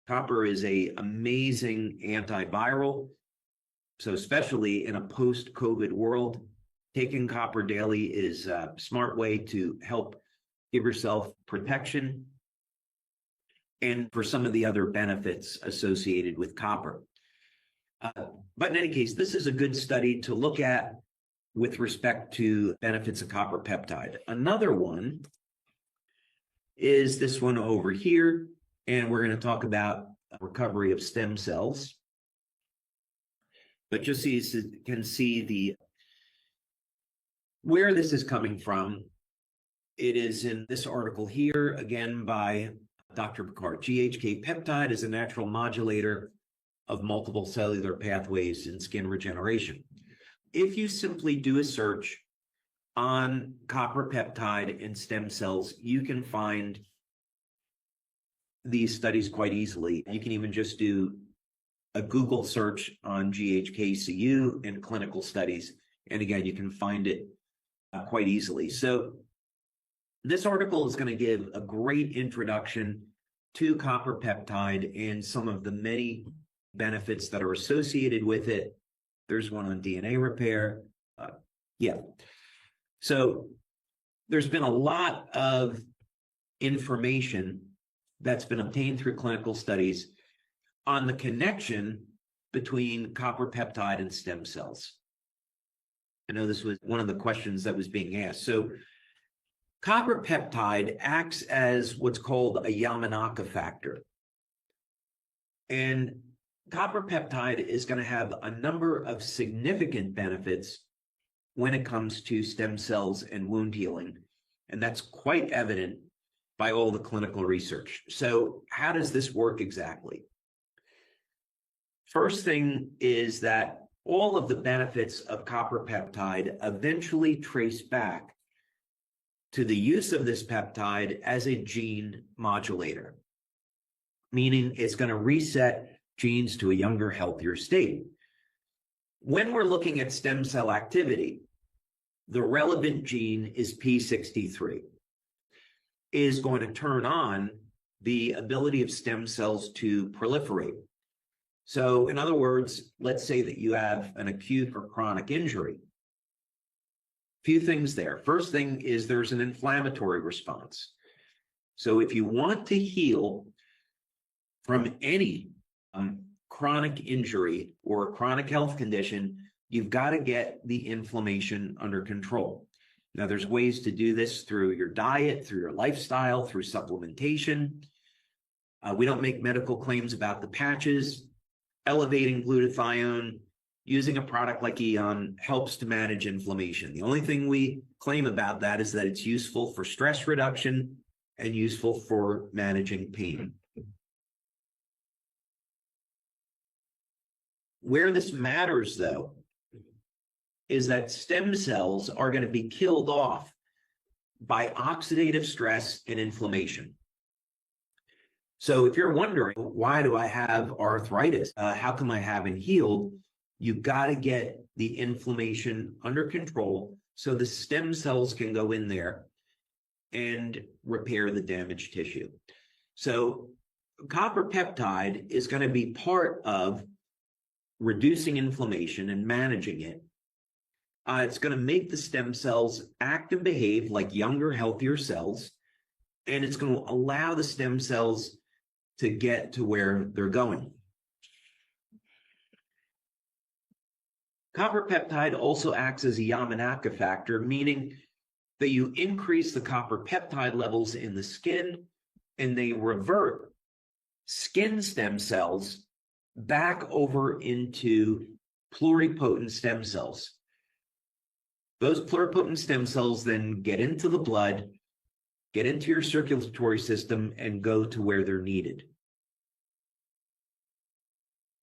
Copper is an amazing antiviral. So especially in a post-COVID world, taking copper daily is a smart way to help give yourself protection and for some of the other benefits associated with copper. But in any case, this is a good study to look at with respect to benefits of copper peptide. Another one is this one over here, and we're going to talk about recovery of stem cells. But just so you can see where this is coming from, it is in this article here, again by Dr. Picard. GHK peptide is a natural modulator of multiple cellular pathways in skin regeneration. If you simply do a search on copper peptide and stem cells, you can find these studies quite easily. You can even just do a Google search on GHKCU and clinical studies. And again, you can find it quite easily. So this article is going to give a great introduction to copper peptide and some of the many benefits that are associated with it. There's one on DNA repair. So there's been a lot of information that's been obtained through clinical studies on the connection between copper peptide and stem cells. I know this was one of the questions that was being asked. So copper peptide acts as what's called a Yamanaka factor. And copper peptide is going to have a number of significant benefits when it comes to stem cells and wound healing. And that's quite evident by all the clinical research. So how does this work exactly? First thing is that all of the benefits of copper peptide eventually trace back to the use of this peptide as a gene modulator, meaning it's going to reset genes to a younger, healthier state. When we're looking at stem cell activity, the relevant gene is P63, is going to turn on the ability of stem cells to proliferate. So in other words, let's say that you have an acute or chronic injury. Few things there. First thing is there's an inflammatory response. So if you want to heal from any chronic injury or chronic health condition, you've got to get the inflammation under control. Now, there's ways to do this through your diet, through your lifestyle, through supplementation. We don't make medical claims about the patches. Elevating glutathione, using a product like Eon helps to manage inflammation. The only thing we claim about that is that it's useful for stress reduction and useful for managing pain. Where this matters, though, is that stem cells are going to be killed off by oxidative stress and inflammation. So if you're wondering, why do I have arthritis? How come I haven't healed? You've got to get the inflammation under control so the stem cells can go in there and repair the damaged tissue. So copper peptide is going to be part of reducing inflammation and managing it. It's going to make the stem cells act and behave like younger, healthier cells, and it's going to allow the stem cells to get to where they're going. Copper peptide also acts as a Yamanaka factor, meaning that you increase the copper peptide levels in the skin and they revert skin stem cells back over into pluripotent stem cells. Those pluripotent stem cells then get into the blood, get into your circulatory system, and go to where they're needed.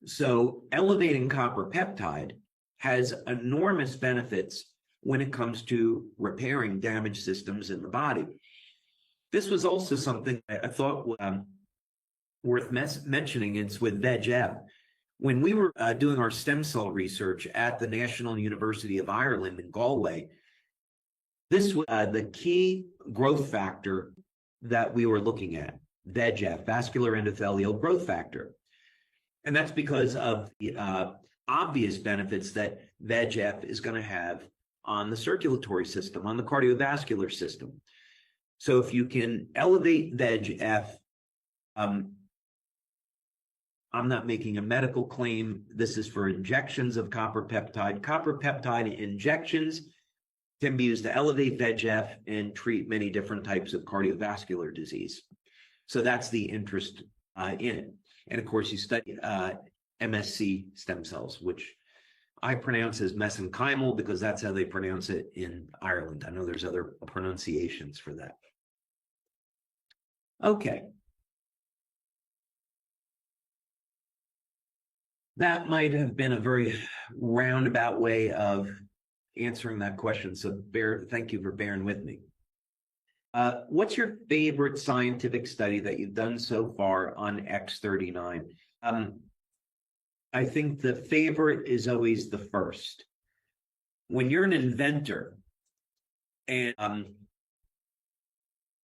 So elevating copper peptide has enormous benefits when it comes to repairing damaged systems in the body. This was also something I thought worth mentioning. It's with VEGF. When we were doing our stem cell research at the National University of Ireland in Galway, this was the key growth factor that we were looking at. VEGF, vascular endothelial growth factor. And that's because of the obvious benefits that VEGF is going to have on the circulatory system, on the cardiovascular system. So if you can elevate VEGF, I'm not making a medical claim. This is for injections of copper peptide. Copper peptide injections can be used to elevate VEGF and treat many different types of cardiovascular disease. So that's the interest in it. And of course, you study MSC stem cells, which I pronounce as mesenchymal because that's how they pronounce it in Ireland. I know there's other pronunciations for that. Okay. That might have been a very roundabout way of answering that question. So thank you for bearing with me. What's your favorite scientific study that you've done so far on X39? I think the favorite is always the first. When you're an inventor and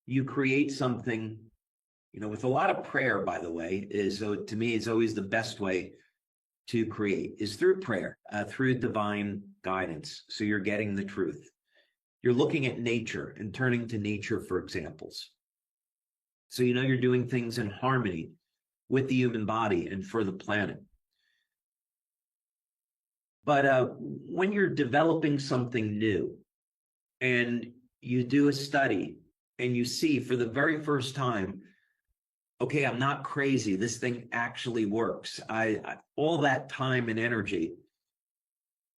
you create something, with a lot of prayer, by the way, to me is always the best way to create is through prayer, through divine guidance. So you're getting the truth. You're looking at nature and turning to nature for examples. So you're doing things in harmony with the human body and for the planet. But when you're developing something new and you do a study and you see for the very first time, okay, I'm not crazy. This thing actually works. All that time and energy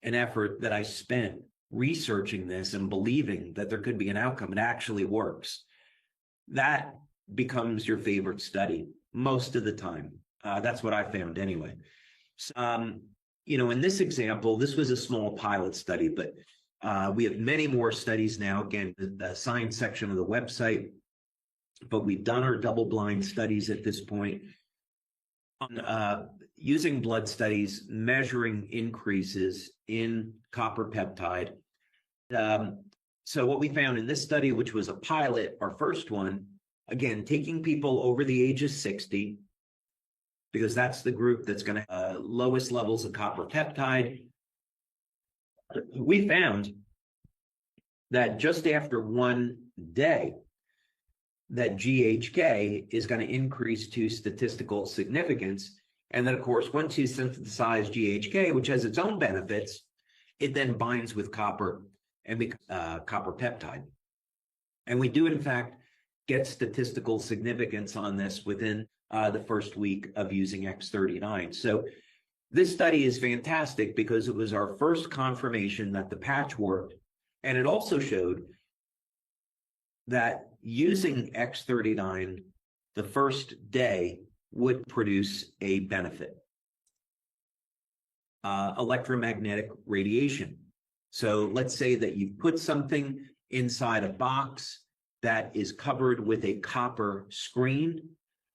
and effort that I spent researching this and believing that there could be an outcome, it actually works. That becomes your favorite study most of the time. That's what I found anyway. So, in this example, this was a small pilot study, but we have many more studies now. Again, the science section of the website, but we've done our double-blind studies at this point on using blood studies, measuring increases in copper peptide. So what we found in this study, which was a pilot, our first one, again, taking people over the age of 60, because that's the group that's going to lowest levels of copper peptide. We found that just after one day, that GHK is going to increase to statistical significance. And then, of course, once you synthesize GHK, which has its own benefits, it then binds with copper and becomes copper peptide. And we do, in fact, get statistical significance on this within the first week of using X39. So this study is fantastic because it was our first confirmation that the patch worked. And it also showed that using X39 the first day would produce a benefit. Electromagnetic radiation. So let's say that you put something inside a box that is covered with a copper screen,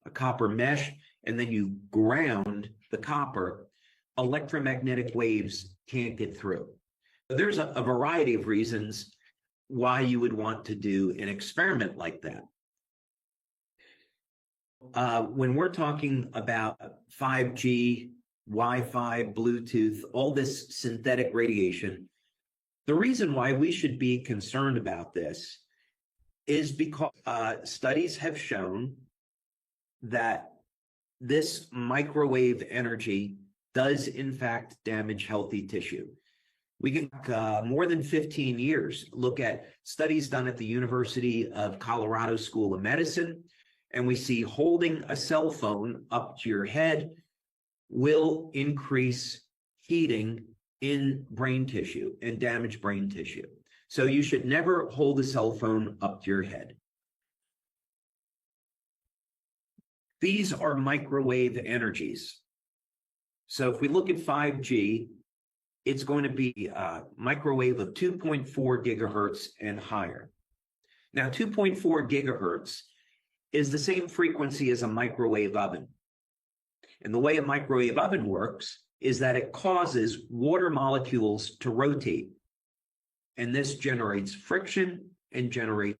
a copper mesh, and then you ground the copper, electromagnetic waves can't get through. There's a variety of reasons why you would want to do an experiment like that. When we're talking about 5G, Wi-Fi, Bluetooth, all this synthetic radiation, the reason why we should be concerned about this is because studies have shown that this microwave energy does in fact damage healthy tissue. We can more than 15 years look at studies done at the University of Colorado School of Medicine, and we see holding a cell phone up to your head will increase heating in brain tissue and damage brain tissue. So you should never hold a cell phone up to your head. These are microwave energies. So if we look at 5G, it's going to be a microwave of 2.4 gigahertz and higher. Now, 2.4 gigahertz is the same frequency as a microwave oven. And the way a microwave oven works is that it causes water molecules to rotate. And this generates friction and generates